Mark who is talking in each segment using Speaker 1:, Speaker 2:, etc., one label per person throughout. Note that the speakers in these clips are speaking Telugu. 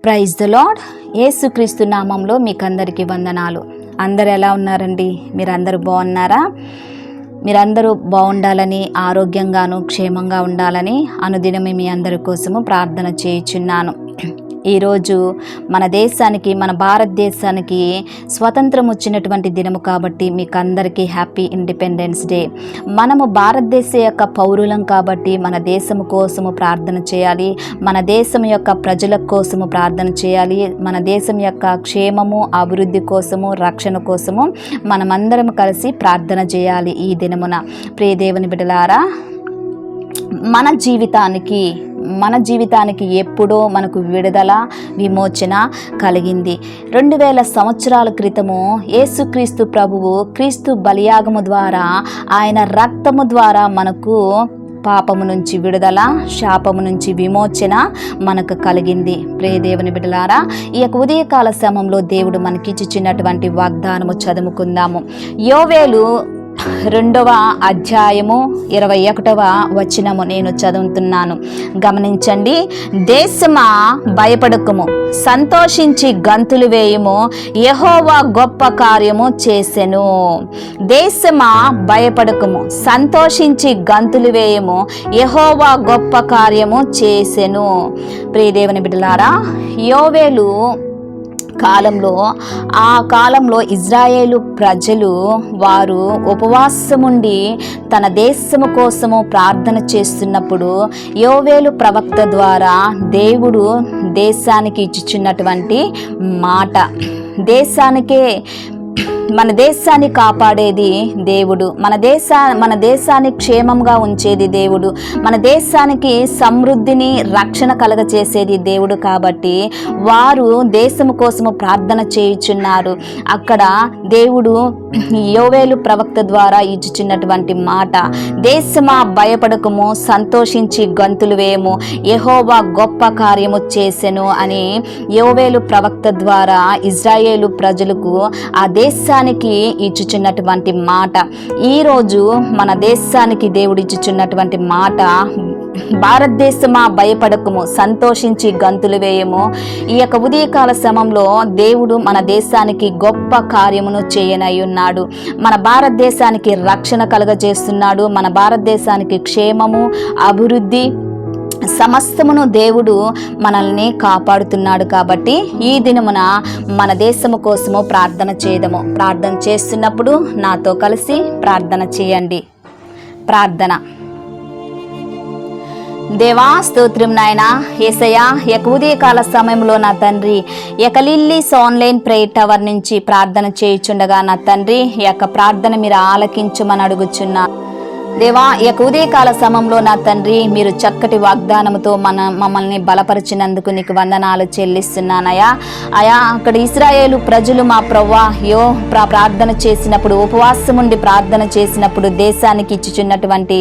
Speaker 1: Praise the lord. యేసుక్రీస్తు నామంలో మీకందరికీ వందనాలు. అందరు ఎలా ఉన్నారండి? మీరందరూ బాగున్నారా? మీరందరూ బాగుండాలని, ఆరోగ్యంగాను క్షేమంగా ఉండాలని అనుదినమే మీ అందరి కోసము ప్రార్థన చేయుచున్నాను. ఈరోజు మన దేశానికి, మన భారతదేశానికి స్వతంత్రం వచ్చినటువంటి దినము కాబట్టి మీకు అందరికీ హ్యాపీ ఇండిపెండెన్స్ డే. మనము భారతదేశ యొక్క పౌరులం కాబట్టి మన దేశము కోసము ప్రార్థన చేయాలి, మన దేశం యొక్క ప్రజల కోసము ప్రార్థన చేయాలి, మన దేశం యొక్క క్షేమము, అభివృద్ధి కోసము, రక్షణ కోసము మనమందరం కలిసి ప్రార్థన చేయాలి ఈ దినమున. ప్రియ దేవుని బిడ్డలారా, మన జీవితానికి ఎప్పుడో మనకు విడుదల, విమోచన కలిగింది. 2000 సంవత్సరాల క్రితము యేసుక్రీస్తు ప్రభువు క్రీస్తు బలియాగము ద్వారా, ఆయన రక్తము ద్వారా మనకు పాపము నుంచి విడుదల, శాపము నుంచి విమోచన మనకు కలిగింది. ప్రియ దేవుని బిడ్డలారా, ఈ యొక్క ఉదయకాల సమయంలో దేవుడు మనకిచ్చినటువంటి వాగ్దానము చదువుకుందాము. యోవేలు 2వ అధ్యాయము 21వ వచనము నేను చదువుతున్నాను, గమనించండి. దేశమా భయపడకుము, సంతోషించి గంతులు వేయుము, యెహోవా గొప్ప కార్యము చేసెను. దేశమా భయపడకుము, సంతోషించి గంతులు వేయుము, యెహోవా గొప్ప కార్యము చేసెను. ప్రియ దేవుని బిడ్డలారా, యోవేలు కాలంలో ఇజ్రాయేలు ప్రజలు వారు ఉపవాసముండి తన దేశము కోసము ప్రార్థన చేస్తున్నప్పుడు యోవేలు ప్రవక్త ద్వారా దేవుడు దేశానికి ఇచ్చుచున్నటువంటి మాట, మన దేశాన్ని కాపాడేది దేవుడు, మన దేశాన్ని క్షేమంగా ఉంచేది దేవుడు, మన దేశానికి సమృద్ధిని, రక్షణ కలగచేసేది దేవుడు. కాబట్టి వారు దేశము కోసము ప్రార్థన చేయుచున్నారు. అక్కడ దేవుడు యోవేలు ప్రవక్త ద్వారా ఇచ్చుచున్నటువంటి మాట, దేశమా భయపడకము, సంతోషించి గంతులు వేయము, యెహోవా గొప్ప కార్యము చేసెను అని యోవేలు ప్రవక్త ద్వారా ఇజ్రాయేలు ప్రజలకు ఆ దేశానికి ఇచ్చుచున్నటువంటి మాట. ఈరోజు మన దేశానికి దేవుడు ఇచ్చుచున్నటువంటి మాట, భారతదేశమా భయపడకము, సంతోషించి గంతులు వేయము. ఈ యొక్క ఉదయకాల సమయంలో దేవుడు మన దేశానికి గొప్ప కార్యమును చేయనయ్యున్నాడు. మన భారతదేశానికి రక్షణ కలుగజేస్తున్నాడు. మన భారతదేశానికి క్షేమము, అభివృద్ధి సమస్తమును దేవుడు మనల్ని కాపాడుతున్నాడు. కాబట్టి ఈ దినమున మన దేశము కోసము ప్రార్థన చేద్దాము. ప్రార్థన చేస్తున్నప్పుడు నాతో కలిసి ప్రార్థన చేయండి. ప్రార్థన. దేవా స్తోత్రం నాయనా, యేసయ్యా, యొక్క ఉదయకాల సమయంలో నా తండ్రి, యొక్క లిల్లీస్ ఆన్లైన్ ప్రేయర్ టవర్ నుంచి ప్రార్థన చేయుచుండగా నా తండ్రి, ఈ యొక్క ప్రార్థన మీరు ఆలకించమని అడుగుచున్నా. దేవా, ఈ యొక్క ఉదయకాల సమయంలో నా తండ్రి, మీరు చక్కటి వాగ్దానముతో మమ్మల్ని బలపరిచినందుకు నీకు వందనాలు చెల్లిస్తున్నానయా. అక్కడ ఇశ్రాయేలు ప్రజలు మా ప్రవ్వా ప్రార్థన చేసినప్పుడు, ఉపవాసం ఉండి ప్రార్థన చేసినప్పుడు దేశానికి ఇచ్చుచున్నటువంటి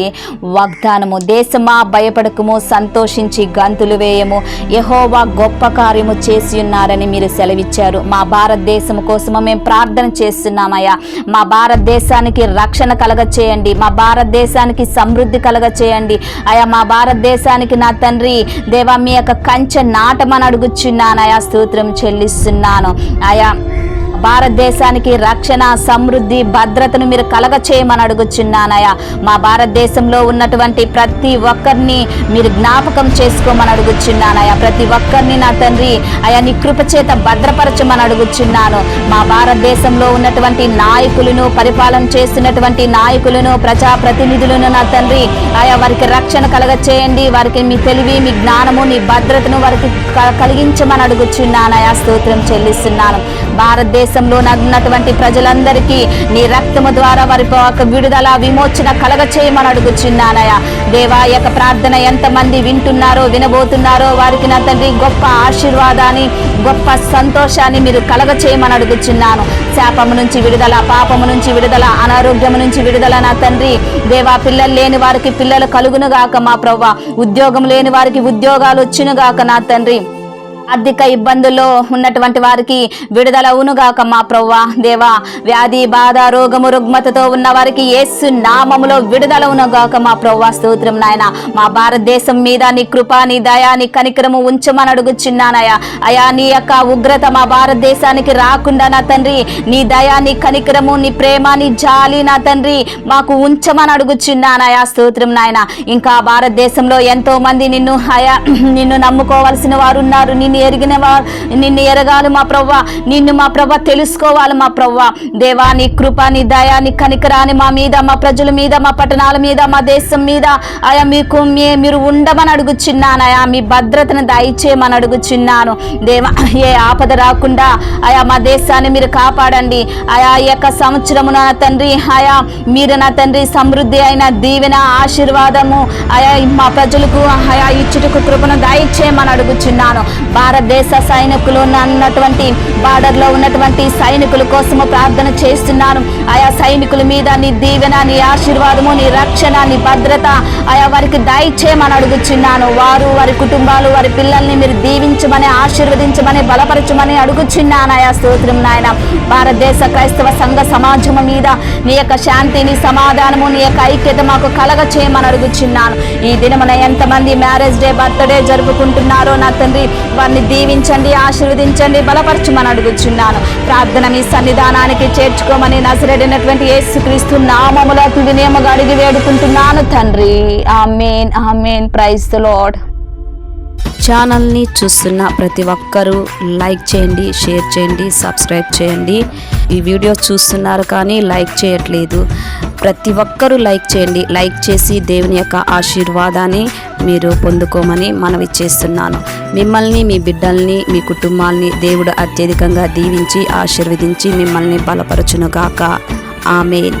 Speaker 1: వాగ్దానము, దేశమా భయపడకము, సంతోషించి గంతులు వేయము, యెహోవా గొప్ప కార్యము చేసి ఉన్నారని మీరు సెలవిచ్చారు. మా భారతదేశం కోసము మేము ప్రార్థన చేస్తున్నామయ్యా. మా భారతదేశానికి రక్షణ కలగచేయండి, మా భారతదేశానికి సమృద్ధి కలగ చేయండి అయా. మా భారతదేశానికి నా తండ్రి దేవా, మీ యొక్క కంచె నాటమని అడుగుచున్నానయా. స్తోత్రం చెల్లిస్తున్నాను అయా. భారతదేశానికి రక్షణ, సమృద్ధి, భద్రతను మీరు కలగ చేయమని అడుగుచున్నానయా. మా భారతదేశంలో ఉన్నటువంటి ప్రతి ఒక్కరిని మీరు జ్ఞాపకం చేసుకోమని అడుగుచున్నానయా. ప్రతి ఒక్కరిని నా తండ్రి అయా నీ కృపచేత భద్రపరచమని అడుగుచున్నాను. మా భారతదేశంలో ఉన్నటువంటి నాయకులను, పరిపాలన చేస్తున్నటువంటి నాయకులను, ప్రజాప్రతినిధులను నా తండ్రి ఆయా వారికి రక్షణ కలగ చేయండి. వారికి మీ తెలివి, మీ జ్ఞానము, నీ భద్రతను వారికి కలిగించమని అడుగుచున్నానయా. స్తోత్రం చెల్లిస్తున్నాను. భారతదేశంలో ఉన్నటువంటి ప్రజలందరికీ నీ రక్తము ద్వారా వారి విడుదల, విమోచన కలగ చేయమని అడుగుచున్నానయా. దేవా, యొక్క ప్రార్థన ఎంతమంది వింటున్నారో, వినబోతున్నారో వారికి నా తండ్రి గొప్ప ఆశీర్వాదాన్ని, గొప్ప సంతోషాన్ని మీరు కలగ చేయమని అడుగుచున్నాను. శాపము నుంచి విడుదల, పాపము నుంచి విడుదల, అనారోగ్యము నుంచి విడుదల నా తండ్రి దేవా. పిల్లలు లేని వారికి పిల్లలు కలుగునుగాక మా ప్రవ్వా. ఉద్యోగం లేని వారికి ఉద్యోగాలు వచ్చునుగాక నా తండ్రి. ఆర్థిక ఇబ్బందుల్లో ఉన్నటువంటి వారికి విడుదల అవునుగాక మా ప్రవ్వా. దేవా, వ్యాధి బాధ రోగము రుగ్మతతో ఉన్న వారికి యేసు నామములో విడుదల అవునుగాక మా ప్రవ్వా. స్తోత్రం నాయన. మా భారతదేశం మీద నీ కృప, నీ దయా, నీ కనికరము ఉంచమని అడుగుచున్నానయ్యా. అయా, నీ యొక్క ఉగ్రత మా భారతదేశానికి రాకుండా నా తండ్రి, నీ దయా, నీ కనికరము, నీ ప్రేమ, నీ జాలి నా తండ్రి మాకు ఉంచమని అడుగుచున్నానయా. స్తోత్రం నాయన. ఇంకా భారతదేశంలో ఎంతో మంది నిన్ను నమ్ముకోవాల్సిన వారు ఉన్నారు. నిన్ను ఎరగాలి మా ప్రవ్వా. నిన్ను మా ప్రవ్వ తెలుసుకోవాలి మా ప్రవ్వా. దేవా, నీ కృప, నీ దయా, నీ కనికరాని మా మీద, మా ప్రజల మీద, మా పట్టణాల మీద, మా దేశం మీద ఆయా మీరు ఉండమని అడుగుచున్నానయా. మీ భద్రతను దయచేయమని అడుగుచున్నాను దేవా. ఏ ఆపద రాకుండా ఆయా మా దేశాన్ని మీరు కాపాడండి. ఆయా ఈ యొక్క సంవత్సరము నా తండ్రి, ఆయా మీరు నా తండ్రి సమృద్ధి అయిన దీవెన ఆశీర్వాదము ఆయా మా ప్రజలకు ఆయా ఇచ్చుటకు కృపను దయచేయమని అడుగుచున్నాను. భారతదేశ సైనికులు ఉన్నటువంటి బార్డర్లో ఉన్నటువంటి సైనికుల కోసము ప్రార్థన చేస్తున్నాను. ఆయా సైనికుల మీద నీ దీవెన, నీ ఆశీర్వాదము, నీ రక్షణ, నీ భద్రత ఆయా వారికి దయచేయమని అడుగుచున్నాను. వారు, వారి కుటుంబాలు, వారి పిల్లల్ని మీరు దీవించమని, ఆశీర్వదించమని, బలపరచమని అడుగుచున్నాను. ఆయా స్తోత్రం నాయన. భారతదేశ క్రైస్తవ సంఘ సమాజము మీద నీ యొక్క శాంతి, నీ సమాధానము, నీ యొక్క ఐక్యత మాకు కలగ చేయమని అడుగుచున్నాను. ఈ దినమున ఎంతమంది మ్యారేజ్ డే, బర్త్డే జరుపుకుంటున్నారో నా తండ్రి, వారిని దీవించండి, ఆశీర్వదించండి, బలపరచమని అడుగుచున్నాను. ప్రార్థన మీ సన్నిధానానికి చేర్చుకోమని నజరేయుడైనటువంటి యేసుక్రీస్తు నామములో వినయముగా అడిగి వేడుకుంటున్నాను తండ్రి. Amen, amen. Praise the lord.
Speaker 2: ఛానల్ని చూస్తున్న ప్రతి ఒక్కరూ లైక్ చేయండి, షేర్ చేయండి, సబ్స్క్రైబ్ చేయండి. ఈ వీడియో చూస్తున్నారు కానీ లైక్ చేయట్లేదు. ప్రతి ఒక్కరూ లైక్ చేయండి. లైక్ చేసి దేవుని యొక్క ఆశీర్వాదాన్ని మీరు పొందుకోమని మనవి చేస్తున్నాను. మిమ్మల్ని, మీ బిడ్డల్ని, మీ కుటుంబాల్ని దేవుడు అత్యధికంగా దీవించి ఆశీర్వదించి మిమ్మల్ని బలపరచునుగాక. ఆమేన్.